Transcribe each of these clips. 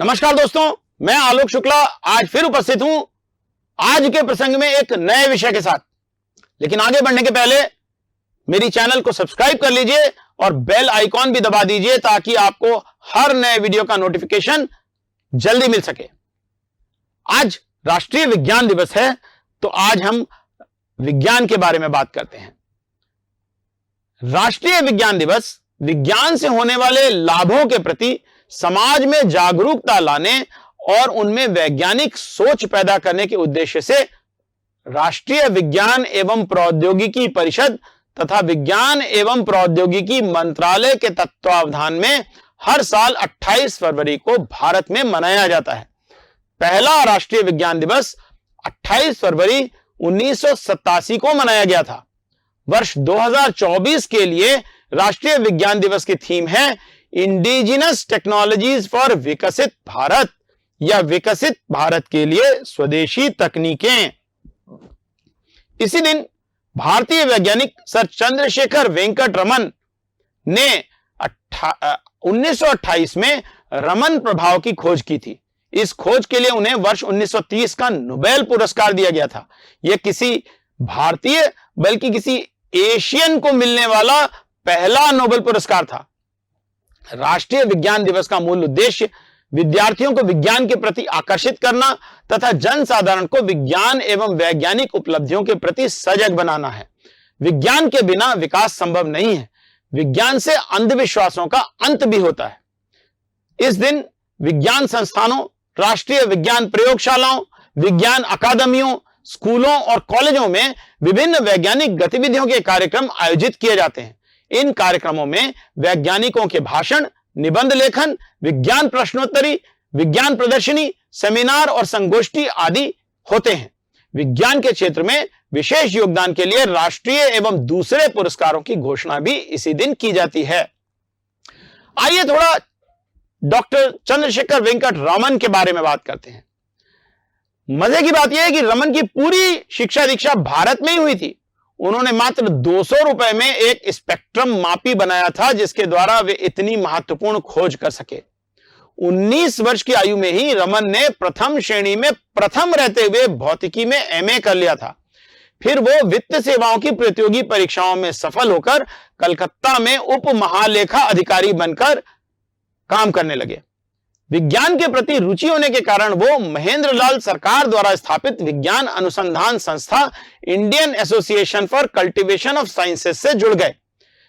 नमस्कार दोस्तों, मैं आलोक शुक्ला आज फिर उपस्थित हूं आज के प्रसंग में एक नए विषय के साथ। लेकिन आगे बढ़ने के पहले मेरी चैनल को सब्सक्राइब कर लीजिए और बेल आइकॉन भी दबा दीजिए ताकि आपको हर नए वीडियो का नोटिफिकेशन जल्दी मिल सके। आज राष्ट्रीय विज्ञान दिवस है, तो आज हम विज्ञान के बारे में बात करते हैं। राष्ट्रीय विज्ञान दिवस विज्ञान से होने वाले लाभों के प्रति समाज में जागरूकता लाने और उनमें वैज्ञानिक सोच पैदा करने के उद्देश्य से राष्ट्रीय विज्ञान एवं प्रौद्योगिकी परिषद तथा विज्ञान एवं प्रौद्योगिकी मंत्रालय के तत्वावधान में हर साल 28 फरवरी को भारत में मनाया जाता है। पहला राष्ट्रीय विज्ञान दिवस 28 फरवरी 1987 को मनाया गया था। वर्ष 2024 के लिए राष्ट्रीय विज्ञान दिवस की थीम है इंडिजिनस टेक्नोलॉजीज फॉर विकसित भारत या विकसित भारत के लिए स्वदेशी तकनीकें। इसी दिन भारतीय वैज्ञानिक सर चंद्रशेखर वेंकट रमन ने 1928 में रमन प्रभाव की खोज की थी। इस खोज के लिए उन्हें वर्ष 1930 का नोबेल पुरस्कार दिया गया था। यह किसी भारतीय बल्कि किसी एशियन को मिलने वाला पहला नोबेल पुरस्कार था। राष्ट्रीय विज्ञान दिवस का मूल उद्देश्य विद्यार्थियों को विज्ञान के प्रति आकर्षित करना तथा जनसाधारण को विज्ञान एवं वैज्ञानिक उपलब्धियों के प्रति सजग बनाना है। विज्ञान के बिना विकास संभव नहीं है। विज्ञान से अंधविश्वासों का अंत भी होता है। इस दिन विज्ञान संस्थानों, राष्ट्रीय विज्ञान प्रयोगशालाओं, विज्ञान अकादमियों, स्कूलों और कॉलेजों में विभिन्न वैज्ञानिक गतिविधियों के कार्यक्रम आयोजित किए जाते हैं। इन कार्यक्रमों में वैज्ञानिकों के भाषण, निबंध लेखन, विज्ञान प्रश्नोत्तरी, विज्ञान प्रदर्शनी, सेमिनार और संगोष्ठी आदि होते हैं। विज्ञान के क्षेत्र में विशेष योगदान के लिए राष्ट्रीय एवं दूसरे पुरस्कारों की घोषणा भी इसी दिन की जाती है। आइए थोड़ा डॉक्टर चंद्रशेखर वेंकट रमन के बारे में बात करते हैं। मजे की बात यह है कि रमन की पूरी शिक्षा दीक्षा भारत में ही हुई थी। उन्होंने मात्र 200 रुपए में एक स्पेक्ट्रम मापी बनाया था जिसके द्वारा वे इतनी महत्वपूर्ण खोज कर सके। 19 वर्ष की आयु में ही रमन ने प्रथम श्रेणी में प्रथम रहते हुए भौतिकी में एमए कर लिया था। फिर वो वित्त सेवाओं की प्रतियोगी परीक्षाओं में सफल होकर कलकत्ता में उप महालेखा अधिकारी बनकर काम करने लगे। विज्ञान के प्रति रुचि होने के कारण वो महेंद्रलाल सरकार द्वारा स्थापित विज्ञान अनुसंधान संस्था Indian association for cultivation of sciences से जुड़ गए।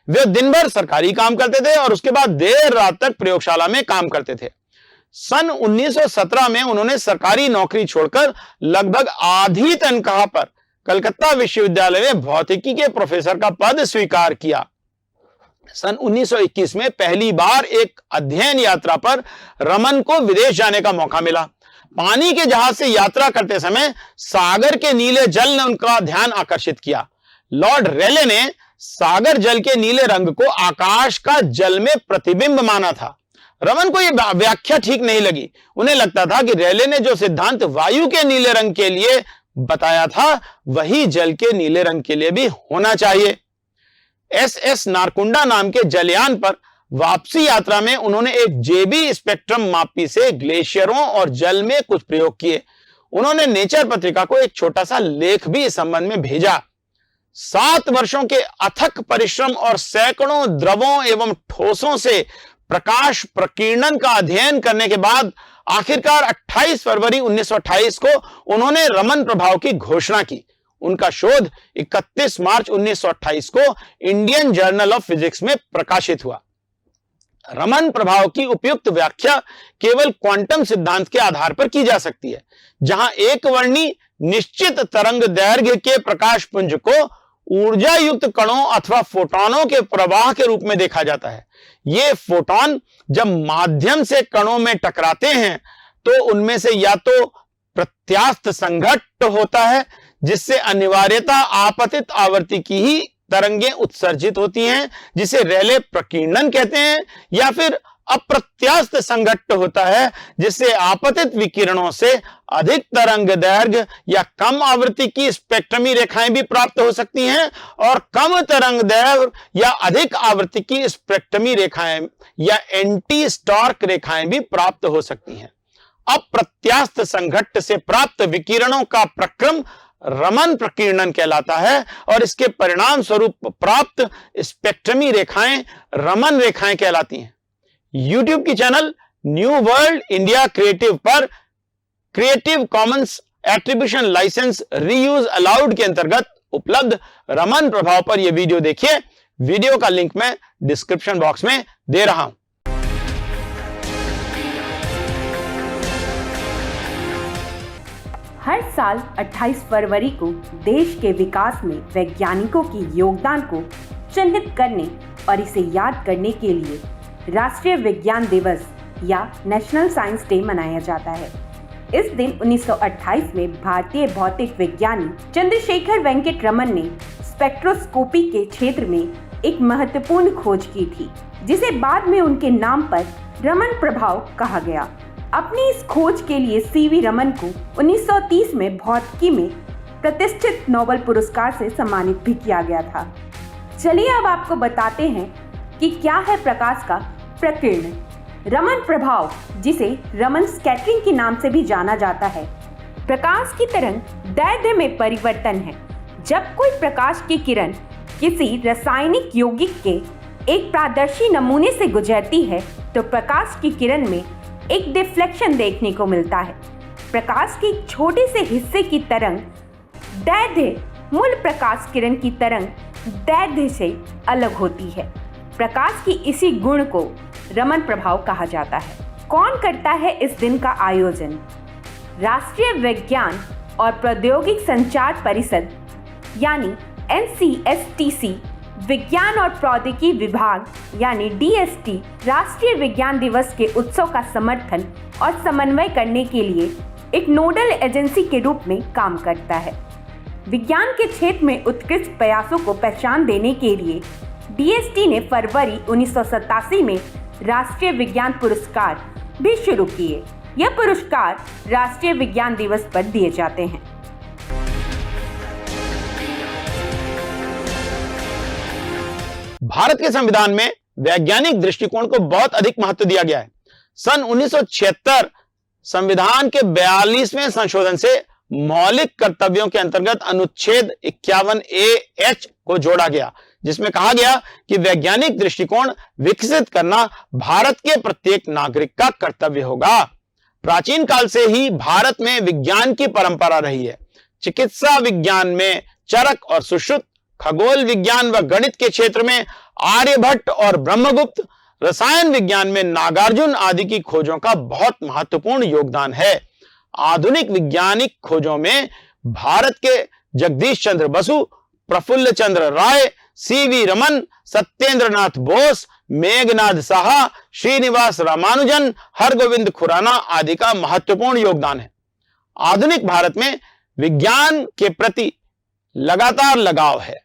वे दिन भर सरकारी काम करते थे और उसके बाद देर रात तक प्रयोगशाला में काम करते थे। सन 1917 में उन्होंने सरकारी नौकरी छोड़कर लगभग आधी तनख्वाह पर कलकत्ता विश्वविद्यालय में भौतिकी के प्रोफेसर का पद स्वीकार किया। सन 1921 में पहली बार एक अध्ययन यात्रा पर रमन को विदेश जाने का मौका मिला। पानी के जहाज से यात्रा करते समय सागर के नीले जल ने उनका ध्यान आकर्षित किया। लॉर्ड रेले ने सागर जल के नीले रंग को आकाश का जल में प्रतिबिंब माना था। रमन को यह व्याख्या ठीक नहीं लगी। उन्हें लगता था कि रेले ने जो सिद्धांत वायु के नीले रंग के लिए बताया था वही जल के नीले रंग के लिए भी होना चाहिए। एसएस नारकुंडा नाम के जलयान पर वापसी यात्रा में उन्होंने एक जेबी स्पेक्ट्रम मापी से ग्लेशियरों और जल में कुछ प्रयोग किए। उन्होंने नेचर पत्रिका को एक छोटा सा लेख भी इस संबंध में भेजा। 7 वर्षों के अथक परिश्रम और सैकड़ों द्रवों एवं ठोसों से प्रकाश प्रकीर्णन का अध्ययन करने के बाद आखिरकार 28 फरवरी 1928 को उन्होंने रमन प्रभाव की घोषणा की। उनका शोध 31 मार्च 1928 को इंडियन जर्नल ऑफ फिजिक्स में प्रकाशित हुआ। रमन प्रभाव की उपयुक्त व्याख्या केवल क्वांटम सिद्धांत के आधार पर की जा सकती है, जहां एक वर्णी निश्चित तरंग दैर्घ्य के प्रकाश पुंज को ऊर्जा युक्त कणों अथवा फोटॉनों के प्रवाह के रूप में देखा जाता है। ये फोटॉन जब माध्यम से कणों में टकराते हैं तो उनमें से या तो प्रत्यास्थ संघट्ट होता है, जिससे अनिवार्यता आपतित आवृत्ति की ही तरंगें उत्सर्जित होती हैं, जिसे रेले प्रकीर्णन कहते हैं, या फिर अप्रत्यास्थ संघट्ट होता है, जिससे आपतित विकिरणों से अधिक तरंग दैर्घ्य या कम आवृत्ति की स्पेक्ट्रमी रेखाएं भी प्राप्त हो सकती हैं और कम तरंग दैर्घ्य या अधिक आवृत्ति की स्पेक्ट्रमी रेखाएं या एंटी स्टार्क रेखाएं भी प्राप्त हो सकती हैं। अप्रत्यास्थ संघट्ट से प्राप्त विकिरणों का प्रक्रम रमन प्रकीर्णन कहलाता है और इसके परिणाम स्वरूप प्राप्त स्पेक्ट्रमी रेखाएं रमन रेखाएं कहलाती हैं। यूट्यूब की channel New World India Creative पर creative Commons attribution licence reuse allowed के अंतर्गत उपलब्ध रमन प्रभाव पर यह वीडियो देखिए। वीडियो का लिंक मैं डिस्क्रिप्शन बॉक्स में दे रहा हूं। हर साल 28 फरवरी को देश के विकास में वैज्ञानिकों के योगदान को चिन्हित करने और इसे याद करने के लिए राष्ट्रीय विज्ञान दिवस या नेशनल साइंस डे मनाया जाता है। इस दिन 1928 में भारतीय भौतिक विज्ञानी चंद्रशेखर वेंकट रमन ने स्पेक्ट्रोस्कोपी के क्षेत्र में एक महत्वपूर्ण खोज की थी, जिसे बाद में उनके नाम पर रमन प्रभाव कहा गया। अपनी इस खोज के लिए सीवी रमन को 1930 में भौतिकी में प्रतिष्ठित नोबेल पुरस्कार से सम्मानित भी किया गया था। चलिए अब आपको बताते हैं कि क्या है प्रकाश का प्रकीर्णन। रमन प्रभाव, जिसे रमन स्कैटरिंग के नाम से भी जाना जाता है, प्रकाश की तरंग दैर्ध्य में परिवर्तन है। जब कोई प्रकाश की किरण किसी रासायनिक यौगिक के एक पारदर्शी नमूने से गुजरती है तो प्रकाश की किरण में एक डिफ्लेक्शन देखने को मिलता है। प्रकाश के छोटे से हिस्से की तरंग दैर्ध्य मूल प्रकाश किरण की तरंग दैर्ध्य से अलग होती है। प्रकाश की इसी गुण को रमन प्रभाव कहा जाता है। कौन करता है इस दिन का आयोजन? राष्ट्रीय विज्ञान और प्रौद्योगिक संचार परिषद यानी NCSTC, विज्ञान और प्रौद्योगिकी विभाग यानी DST राष्ट्रीय विज्ञान दिवस के उत्सव का समर्थन और समन्वय करने के लिए एक नोडल एजेंसी के रूप में काम करता है। विज्ञान के क्षेत्र में उत्कृष्ट प्रयासों को पहचान देने के लिए DST ने फरवरी 1987 में राष्ट्रीय विज्ञान पुरस्कार भी शुरू किए। यह पुरस्कार राष्ट्रीय विज्ञान दिवस पर दिए जाते हैं। भारत के संविधान में वैज्ञानिक दृष्टिकोण को बहुत अधिक महत्व दिया गया है। सन 1976 संविधान के 42वें संशोधन से मौलिक कर्तव्यों के अंतर्गत अनुच्छेद 51A(h) को जोड़ा गया, जिसमें कहा गया कि वैज्ञानिक दृष्टिकोण विकसित करना भारत के प्रत्येक नागरिक का कर्तव्य होगा। प्राचीन काल से ही भारत में विज्ञान की परंपरा रही है। चिकित्सा विज्ञान में चरक और सुश्रुत, खगोल विज्ञान व गणित के क्षेत्र में आर्यभट्ट और ब्रह्मगुप्त, रसायन विज्ञान में नागार्जुन आदि की खोजों का बहुत महत्वपूर्ण योगदान है। आधुनिक वैज्ञानिक खोजों में भारत के जगदीश चंद्र बसु, प्रफुल्ल चंद्र राय, सीवी रमन, सत्येंद्रनाथ बोस, मेघनाद साहा, श्रीनिवास रामानुजन, हरगोविंद खुराना आदि का महत्वपूर्ण योगदान है। आधुनिक भारत में विज्ञान के प्रति लगातार लगाव है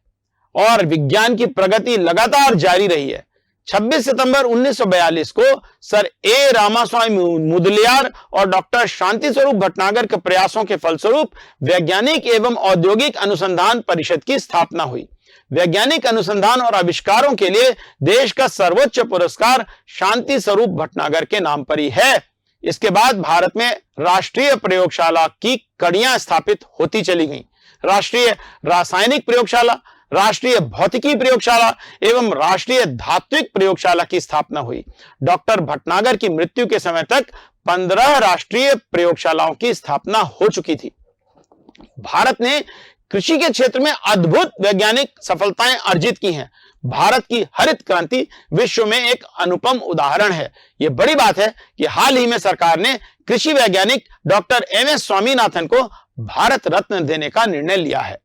और विज्ञान की प्रगति लगातार जारी रही है। 26 सितंबर 1942 को सर ए रामास्वामी मुदलियार और डॉक्टर शांति स्वरूप भटनागर के प्रयासों के फलस्वरूप वैज्ञानिक एवं औद्योगिक अनुसंधान परिषद की स्थापना हुई। वैज्ञानिक अनुसंधान और आविष्कारों के लिए देश का सर्वोच्च पुरस्कार शांति स्वरूप भटनागर के नाम पर ही है। इसके बाद भारत में राष्ट्रीय प्रयोगशाला की कड़ियां स्थापित होती चली गईं। राष्ट्रीय रासायनिक प्रयोगशाला, राष्ट्रीय भौतिकी प्रयोगशाला एवं राष्ट्रीय धात्विक प्रयोगशाला की स्थापना हुई। डॉक्टर भटनागर की मृत्यु के समय तक 15 राष्ट्रीय प्रयोगशालाओं की स्थापना हो चुकी थी। भारत ने कृषि के क्षेत्र में अद्भुत वैज्ञानिक सफलताएं अर्जित की हैं। भारत की हरित क्रांति विश्व में एक अनुपम उदाहरण है। यह बड़ी बात है कि हाल ही में सरकार ने कृषि वैज्ञानिक डॉक्टर MS स्वामीनाथन को भारत रत्न देने का निर्णय लिया है।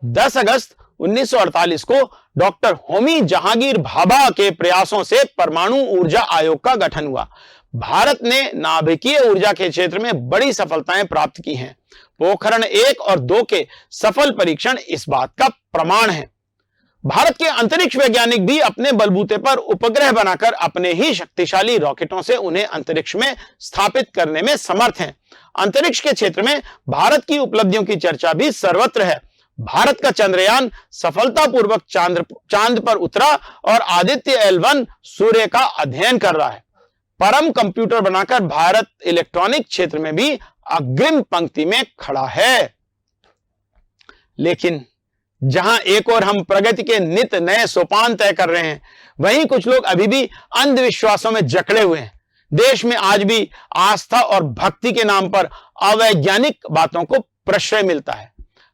10 अगस्त 1948 को डॉक्टर होमी जहांगीर भाभा के प्रयासों से परमाणु ऊर्जा आयोग का गठन हुआ। भारत ने नाभिकीय ऊर्जा के क्षेत्र में बड़ी सफलताएं प्राप्त की हैं। पोखरण 1 और 2 के सफल परीक्षण इस बात का प्रमाण है। भारत के अंतरिक्ष वैज्ञानिक भी अपने बलबूते पर उपग्रह बनाकर अपने ही शक्तिशाली रॉकेटों से उन्हें अंतरिक्ष में स्थापित करने में समर्थ हैं। अंतरिक्ष के क्षेत्र में भारत की उपलब्धियों की चर्चा भी सर्वत्र है। भारत का चंद्रयान सफलतापूर्वक चांद पर उतरा और आदित्य L1 सूर्य का अध्ययन कर रहा है। परम कंप्यूटर बनाकर भारत इलेक्ट्रॉनिक क्षेत्र में भी अग्रिम पंक्ति में खड़ा है। लेकिन जहां एक और हम प्रगति के नित नए सोपान तय कर रहे हैं, वहीं कुछ लोग अभी भी अंधविश्वासों में जकड़े हुए हैं। देश में आज भी आस्था और भक्ति के नाम पर अवैज्ञानिक बातों को प्रश्रय मिलता है।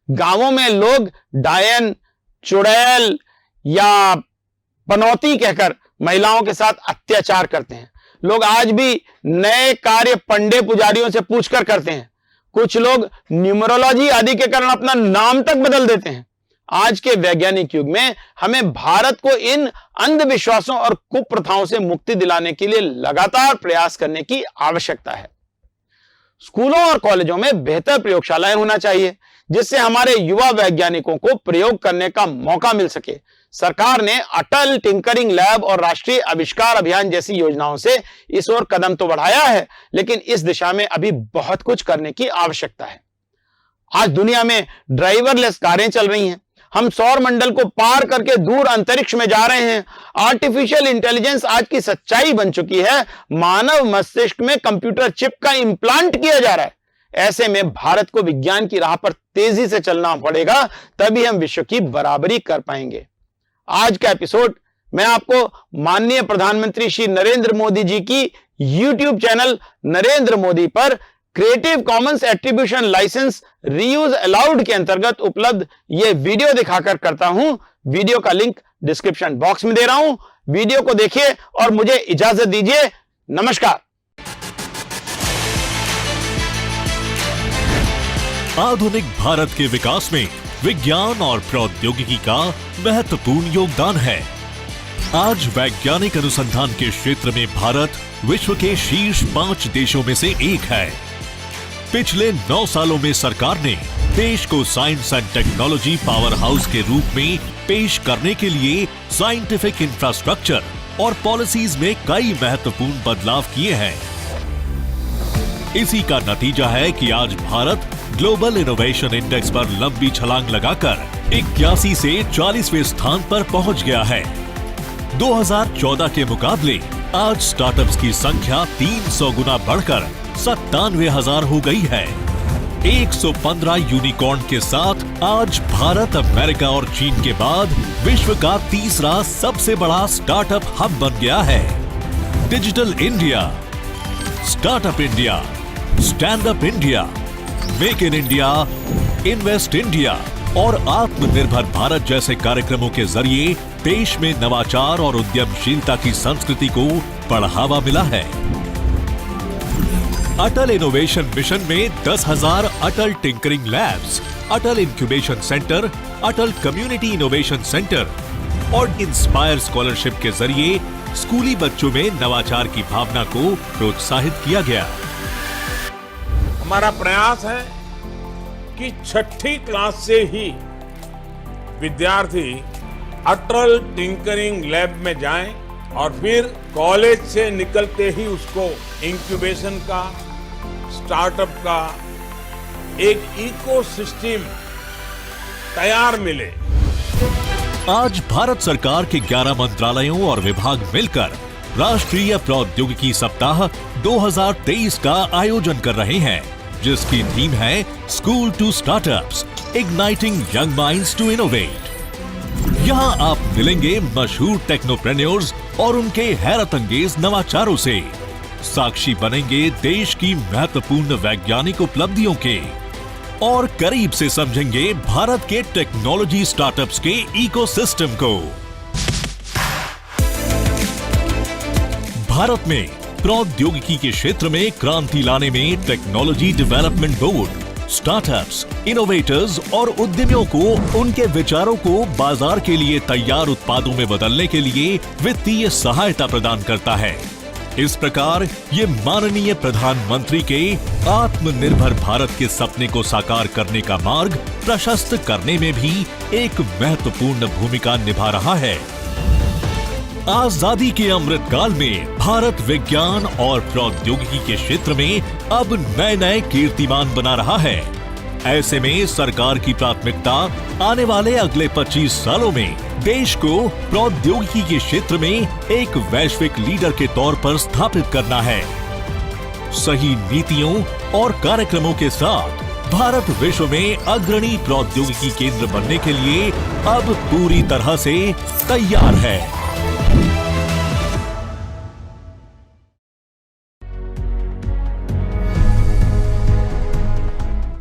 गांवों में लोग डायन, चुड़ैल या पनौती कहकर महिलाओं के साथ अत्याचार करते हैं। लोग आज भी नए कार्य पंडे पुजारियों से पूछकर करते हैं। कुछ लोग न्यूमरोलॉजी आदि के कारण अपना नाम तक बदल देते हैं। आज के वैज्ञानिक युग में हमें भारत को इन अंधविश्वासों और कुप्रथाओं से मुक्ति दिलाने के लिए लगातार प्रयास करने की आवश्यकता है। स्कूलों और कॉलेजों में बेहतर प्रयोगशालाएं होना चाहिए, जिससे हमारे युवा वैज्ञानिकों को प्रयोग करने का मौका मिल सके। सरकार ने अटल टिंकरिंग लैब और राष्ट्रीय आविष्कार अभियान जैसी योजनाओं से इस ओर कदम तो बढ़ाया है, लेकिन इस दिशा में अभी बहुत कुछ करने की आवश्यकता है। आज दुनिया में ड्राइवरलेस कारें चल रही हैं। हम सौर मंडल को पार करके दूर अंतरिक्ष में जा रहे हैं। आर्टिफिशियल इंटेलिजेंस आज की सच्चाई बन चुकी है। मानव मस्तिष्क में कंप्यूटर चिप का इंप्लांट किया जा रहा है। ऐसे में भारत को विज्ञान की राह पर तेजी से चलना पड़ेगा, तभी हम विश्व की बराबरी कर पाएंगे। आज का एपिसोड मैं आपको माननीय प्रधानमंत्री श्री नरेंद्र मोदी जी की YouTube चैनल नरेंद्र मोदी पर creative Commons attribution licence reuse allowed के अंतर्गत उपलब्ध यह वीडियो दिखाकर करता हूं। वीडियो का लिंक डिस्क्रिप्शन बॉक्स में दे रहा हूं। वीडियो को देखिए और मुझे इजाजत दीजिए। नमस्कार। आधुनिक भारत के विकास में विज्ञान और प्रौद्योगिकी का महत्वपूर्ण योगदान है। आज वैज्ञानिक अनुसंधान के क्षेत्र में भारत विश्व के शीर्ष 5 देशों में से एक है। पिछले 9 सालों में सरकार ने देश को science and technology power house के रूप में पेश करने के लिए साइंटिफिक इंफ्रास्ट्रक्चर और पॉलिसीज में कई महत्वपूर्ण बदलाव किए हैं। इसी का नतीजा है कि आज भारत ग्लोबल इनोवेशन इंडेक्स पर लंबी छलांग लगाकर 81 से 40वें स्थान पर पहुंच गया है। 2014 के मुकाबले आज स्टार्टअप्स की संख्या 300 गुना बढ़कर 97,000 हो गई है। 115 यूनिकॉर्न के साथ आज भारत अमेरिका और चीन के बाद विश्व का तीसरा सबसे बड़ा स्टार्टअप हब बन गया है। Digital India, startup India, stand up India, make in India, invest India और आत्मनिर्भर भारत जैसे कार्यक्रमों के जरिए देश में नवाचार और उद्यमशीलता की संस्कृति को बढ़ावा मिला है। अटल इनोवेशन मिशन में 10,000 अटल टिंकरिंग लैब्स, अटल इंक्यूबेशन सेंटर, अटल कम्युनिटी इनोवेशन सेंटर और इंस्पायर स्कॉलरशिप के जरिए स्कूली बच्चों में नवाचार की भावना को प्रोत्साहित किया गया। हमारा प्रयास है कि 6ठी क्लास से ही विद्यार्थी अटल टिंकरिंग लैब में जाएं और फिर कॉलेज से निकलते ही उसको इंक्यूबेशन का, स्टार्टअप का एक इकोसिस्टम तैयार मिले। आज भारत सरकार के 11 मंत्रालयों और विभाग मिलकर राष्ट्रीय प्रौद्योगिकी सप्ताह 2023 का आयोजन कर रहे हैं, जिसकी थीम है school to startups, igniting young minds to innovate. यहाँ आप मिलेंगे मशहूर टेक्नोप्रेन्योर्स और उनके हैरत अंगेज नवाचारों से। साक्षी बनेंगे देश की महत्वपूर्ण वैज्ञानिक उपलब्धियों के और करीब से समझेंगे भारत के टेक्नोलॉजी स्टार्टअप्स के इकोसिस्टम को। भारत में प्रौद्योगिकी के क्षेत्र में क्रांति लाने में technology development board startups, innovators और उद्यमियों को उनके विचारों को बाजार के लिए तैयार उत्पादों में बदलने के लिए वित्तीय सहायता प्रदान करता है। इस प्रकार ये माननीय प्रधानमंत्री के आत्मनिर्भर भारत के सपने को साकार करने का मार्ग प्रशस्त करने में भी एक महत्वपूर्ण भूमिका निभा रहा है। आजादी के अमृत काल में भारत विज्ञान और प्रौद्योगिकी के क्षेत्र में अब नए नए कीर्तिमान बना रहा है। ऐसे में सरकार की प्राथमिकता आने वाले अगले 25 सालों में देश को प्रौद्योगिकी के क्षेत्र में एक वैश्विक लीडर के तौर पर स्थापित करना है। सही नीतियों और कार्यक्रमों के साथ भारत विश्व में अग्रणी प्रौद्योगिकी केंद्र बनने के लिए अब पूरी तरह से तैयार है।